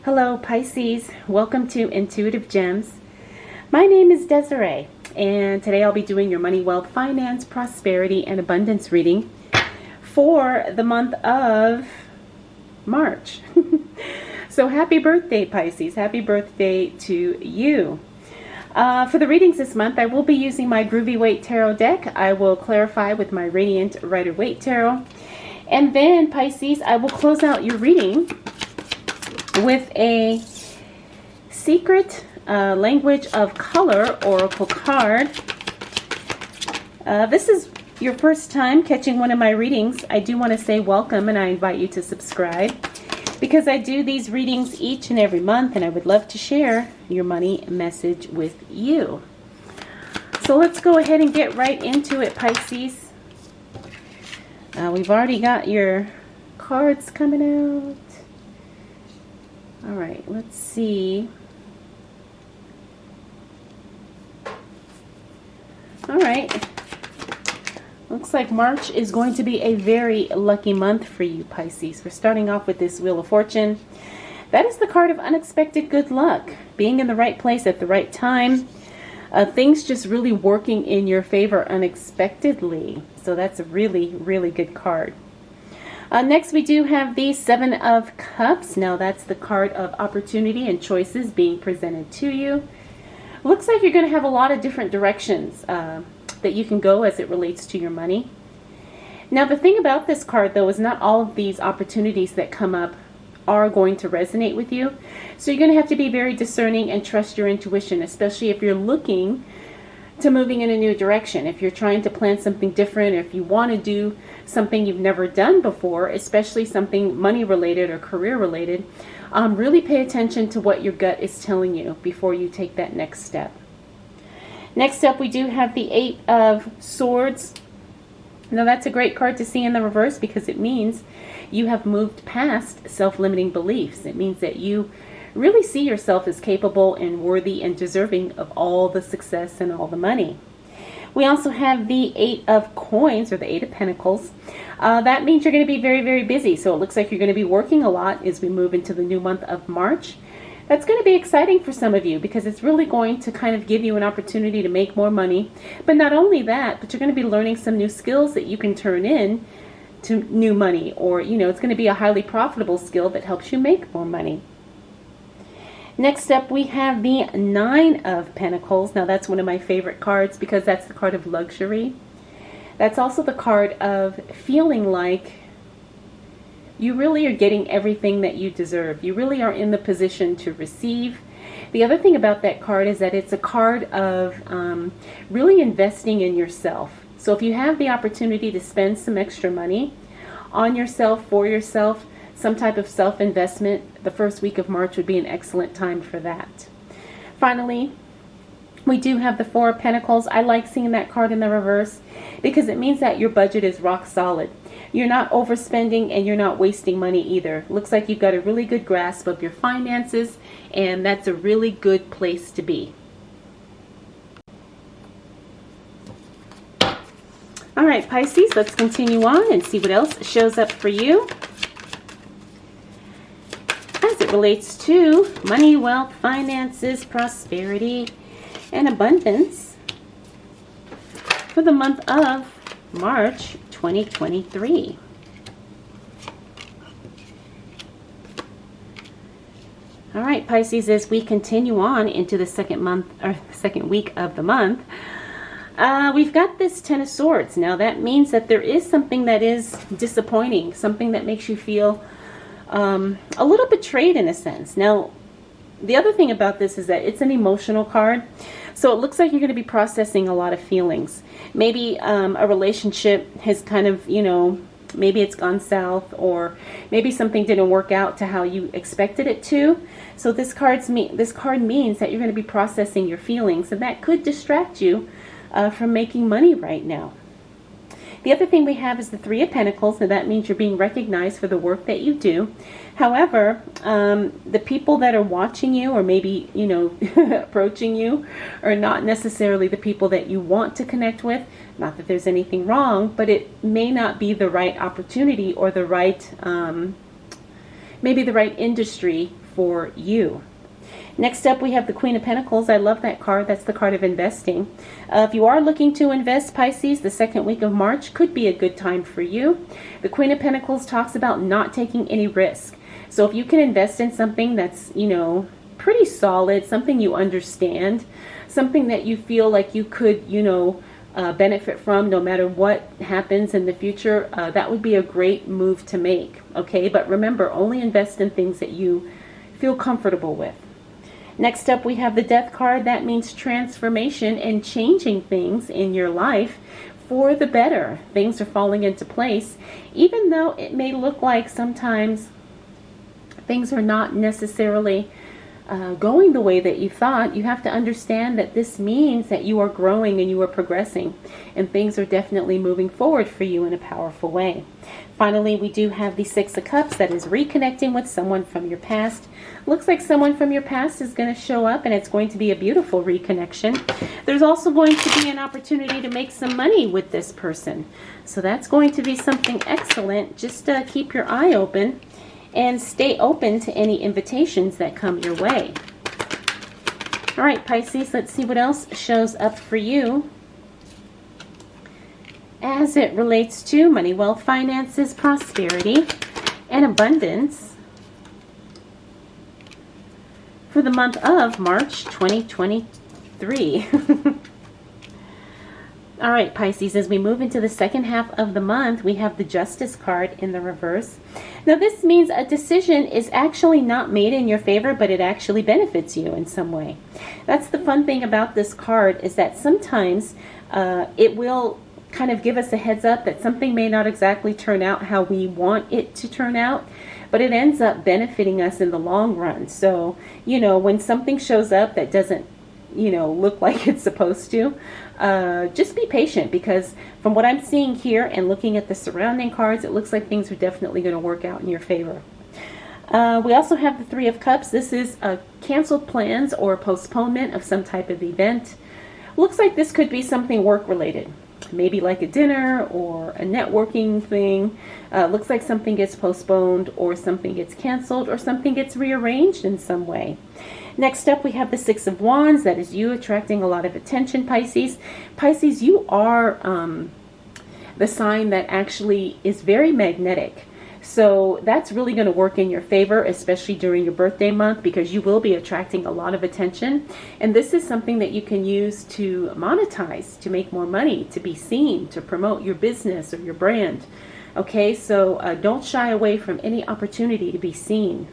Hello Pisces, welcome to Intuitive Gems. My name is Desiree, and today I'll be doing your money, wealth, finance, prosperity, and abundance reading for the month of March. So happy birthday Pisces, happy birthday to you. For the readings this month, I will be using my Groovy Weight Tarot deck. I will clarify with my Radiant Rider-Waite Tarot. And then Pisces, I will close out your reading with a secret language of color oracle card. This is your first time catching one of my readings. I do want to say welcome, and I invite you to subscribe because I do these readings each and every month, and I would love to share your money message with you. So let's go ahead and get right into it, Pisces. We've already got your cards coming out. All right, let's see. All right. Looks like March is going to be a very lucky month for you, Pisces. We're starting off with this Wheel of Fortune. That is the card of unexpected good luck. Being in the right place at the right time. Things just really working in your favor unexpectedly. So that's a really, really good card. Next, we do have the Seven of Cups. Now, that's the card of opportunity and choices being presented to you. Looks like you're going to have a lot of different directions that you can go as it relates to your money. Now, the thing about this card, though, is not all of these opportunities that come up are going to resonate with you. So you're going to have to be very discerning and trust your intuition, especially if you're looking to moving in a new direction. If you're trying to plan something different, or if you want to do something you've never done before, especially something money related or career related, really pay attention to what your gut is telling you before you take that next step. Next up, we do have the Eight of Swords. Now, that's a great card to see in the reverse because it means you have moved past self-limiting beliefs. It means that you really see yourself as capable and worthy and deserving of all the success and all the money. We also have the Eight of Coins, or the Eight of Pentacles. That means you're going to be very, very busy. So it looks like you're going to be working a lot as we move into the new month of March. That's going to be exciting for some of you because it's really going to kind of give you an opportunity to make more money. But not only that, but you're going to be learning some new skills that you can turn in to new money. Or, you know, it's going to be a highly profitable skill that helps you make more money. Next up, we have the Nine of Pentacles. Now, that's one of my favorite cards because that's the card of luxury. That's also the card of feeling like you really are getting everything that you deserve. You really are in the position to receive. The other thing about that card is that it's a card of really investing in yourself. So if you have the opportunity to spend some extra money on yourself, for yourself, some type of self-investment, the first week of March would be an excellent time for that. Finally, we do have the Four of Pentacles. I like seeing that card in the reverse because it means that your budget is rock solid. You're not overspending and you're not wasting money either. Looks like you've got a really good grasp of your finances, and that's a really good place to be. All right, Pisces, let's continue on and see what else shows up for you as it relates to money, wealth, finances, prosperity, and abundance for the month of March 2023. All right, Pisces, as we continue on into the second week of the month, we've got this Ten of Swords. Now, that means that there is something that is disappointing, something that makes you feel a little betrayed in a sense. Now, the other thing about this is that it's an emotional card. So it looks like you're going to be processing a lot of feelings. Maybe a relationship has kind of, you know, maybe it's gone south, or maybe something didn't work out to how you expected it to. So this card means that you're going to be processing your feelings, and that could distract you from making money right now. The other thing we have is the Three of Pentacles, and that means you're being recognized for the work that you do. However, the people that are watching you, or maybe, you know, approaching you, are not necessarily the people that you want to connect with. Not that there's anything wrong, but it may not be the right opportunity or the right maybe the right industry for you. Next up, we have the Queen of Pentacles. I love that card. That's the card of investing. If you are looking to invest, Pisces, the second week of March could be a good time for you. The Queen of Pentacles talks about not taking any risk. So if you can invest in something that's, pretty solid, something you understand, something that you feel like you could, benefit from no matter what happens in the future, that would be a great move to make. Okay, but remember, only invest in things that you feel comfortable with. Next up, we have the Death card. That means transformation and changing things in your life for the better. Things are falling into place, even though it may look like sometimes things are not necessarily going the way that you thought. You have to understand that this means that you are growing and you are progressing, and things are definitely moving forward for you in a powerful way. Finally, we do have the Six of Cups. That is reconnecting with someone from your past. Looks like someone from your past is going to show up, and it's going to be a beautiful reconnection. There's also going to be an opportunity to make some money with this person. So that's going to be something excellent. Just keep your eye open and stay open to any invitations that come your way. All right, Pisces, let's see what else shows up for you as it relates to money, wealth, finances, prosperity, and abundance for the month of March 2023. All right, Pisces, as we move into the second half of the month, we have the Justice card in the reverse. Now, this means a decision is actually not made in your favor, but it actually benefits you in some way. That's the fun thing about this card, is that sometimes it will kind of give us a heads up that something may not exactly turn out how we want it to turn out, but it ends up benefiting us in the long run. So, when something shows up that doesn't, look like it's supposed to, just be patient, because from what I'm seeing here and looking at the surrounding cards, it looks like things are definitely going to work out in your favor. We also have the Three of Cups. This is canceled plans or postponement of some type of event. Looks like this could be something work related, maybe like a dinner or a networking thing. Looks like something gets postponed, or something gets canceled, or something gets rearranged in some way. Next up, we have the Six of Wands. That is you attracting a lot of attention, Pisces. Pisces, you are the sign that actually is very magnetic. So that's really going to work in your favor, especially during your birthday month, because you will be attracting a lot of attention. And this is something that you can use to monetize, to make more money, to be seen, to promote your business or your brand. Okay, so don't shy away from any opportunity to be seen.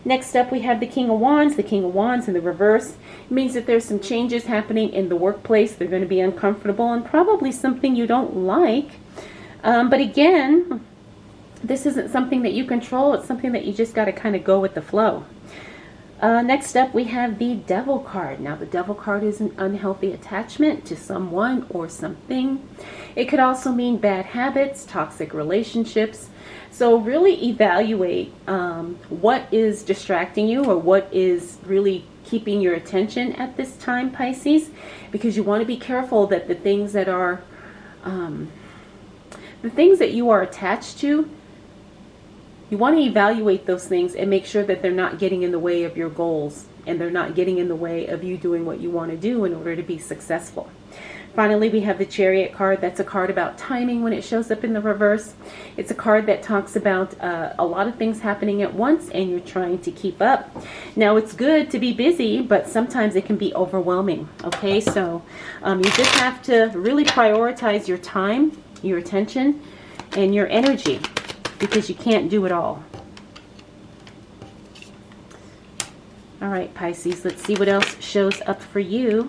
Next up, we have the King of Wands. The King of Wands in the reverse means that there's some changes happening in the workplace. They're going to be uncomfortable and probably something you don't like. But again, this isn't something that you control. It's something that you just got to kind of go with the flow. Next up, we have the Devil card. Now, the Devil card is an unhealthy attachment to someone or something. It could also mean bad habits, toxic relationships. So really evaluate what is distracting you, or what is really keeping your attention at this time, Pisces, because you want to be careful that the things that are you are attached to, you want to evaluate those things and make sure that they're not getting in the way of your goals, and they're not getting in the way of you doing what you want to do in order to be successful. Finally, we have the Chariot card. That's a card about timing when it shows up in the reverse. It's a card that talks about a lot of things happening at once, and you're trying to keep up. Now, it's good to be busy, but sometimes it can be overwhelming. Okay, so you just have to really prioritize your time, your attention, and your energy, because you can't do it all. All right, Pisces, let's see what else shows up for you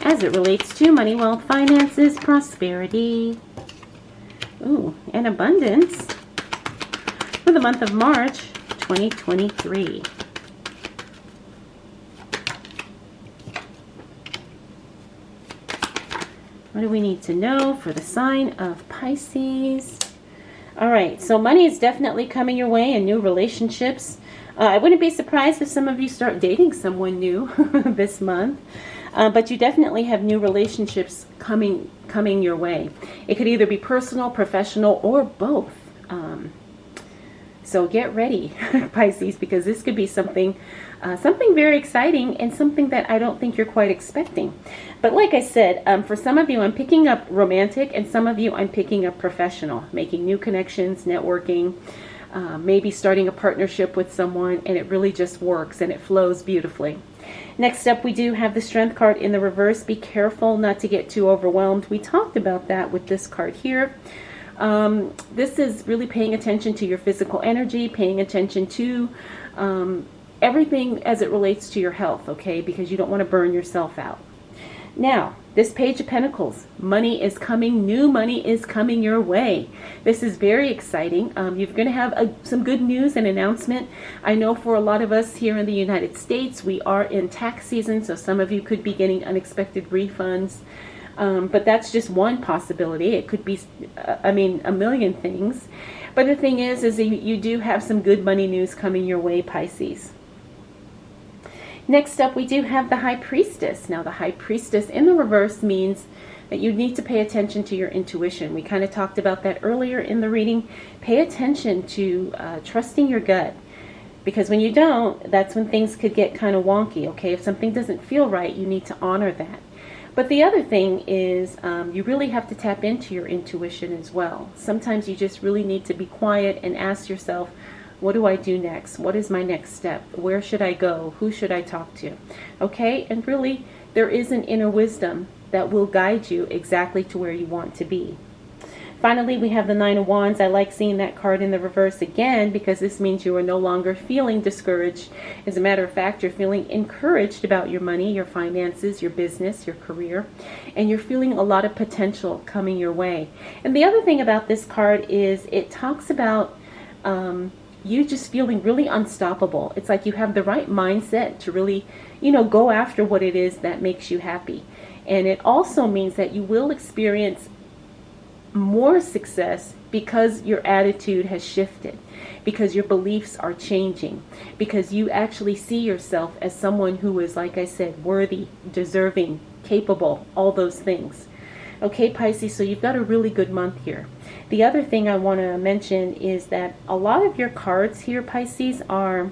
as it relates to money, wealth, finances, prosperity, and abundance for the month of March 2023. What do we need to know for the sign of Pisces? All right, so money is definitely coming your way in new relationships. I wouldn't be surprised if some of you start dating someone new this month. But you definitely have new relationships coming your way. It could either be personal, professional, or both. So get ready, Pisces, because this could be something very exciting and something that I don't think you're quite expecting. But like I said, for some of you, I'm picking up romantic, and some of you, I'm picking up professional, making new connections, networking, maybe starting a partnership with someone, and it really just works and it flows beautifully. Next up, we do have the Strength card in the reverse. Be careful not to get too overwhelmed. We talked about that with this card here. This is really paying attention to your physical energy, paying attention to everything as it relates to your health, okay? Because you don't want to burn yourself out. Now, this Page of Pentacles, money is coming, new money is coming your way. This is very exciting. You're going to have some good news and announcement. I know for a lot of us here in the United States, we are in tax season, so some of you could be getting unexpected refunds. But that's just one possibility. It could be, a million things. But the thing is that you do have some good money news coming your way, Pisces. Next up, we do have the High Priestess. Now, the High Priestess in the reverse means that you need to pay attention to your intuition. We kind of talked about that earlier in the reading. Pay attention to trusting your gut. Because when you don't, that's when things could get kind of wonky, okay? If something doesn't feel right, you need to honor that. But the other thing is you really have to tap into your intuition as well. Sometimes you just really need to be quiet and ask yourself, what do I do next? What is my next step? Where should I go? Who should I talk to? Okay, and really there is an inner wisdom that will guide you exactly to where you want to be. Finally, we have the Nine of Wands. I like seeing that card in the reverse again because this means you are no longer feeling discouraged. As a matter of fact, you're feeling encouraged about your money, your finances, your business, your career, and you're feeling a lot of potential coming your way. And the other thing about this card is it talks about you just feeling really unstoppable. It's like you have the right mindset to really, go after what it is that makes you happy. And it also means that you will experience more success because your attitude has shifted, because your beliefs are changing, because you actually see yourself as someone who is, like I said, worthy, deserving, capable, all those things. Okay, Pisces, so you've got a really good month here. The other thing I want to mention is that a lot of your cards here, Pisces, are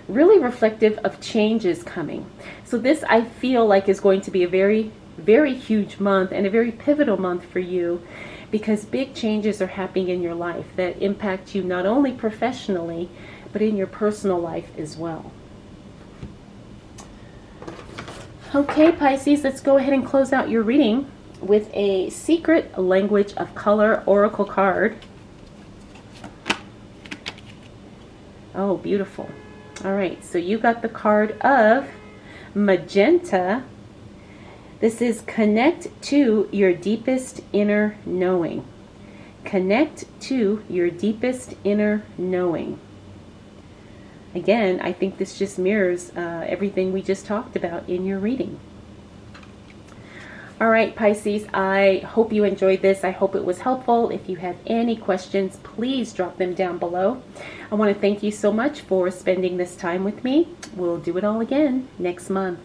really reflective of changes coming. So this, I feel like, is going to be a very, very huge month and a very pivotal month for you because big changes are happening in your life that impact you not only professionally, but in your personal life as well. Okay, Pisces, let's go ahead and close out your reading with a Secret Language of Color Oracle card. Oh, beautiful. All right, so you got the card of Magenta. This is connect to your deepest inner knowing. Connect to your deepest inner knowing. Again, I think this just mirrors everything we just talked about in your reading. All right, Pisces, I hope you enjoyed this. I hope it was helpful. If you have any questions, please drop them down below. I want to thank you so much for spending this time with me. We'll do it all again next month.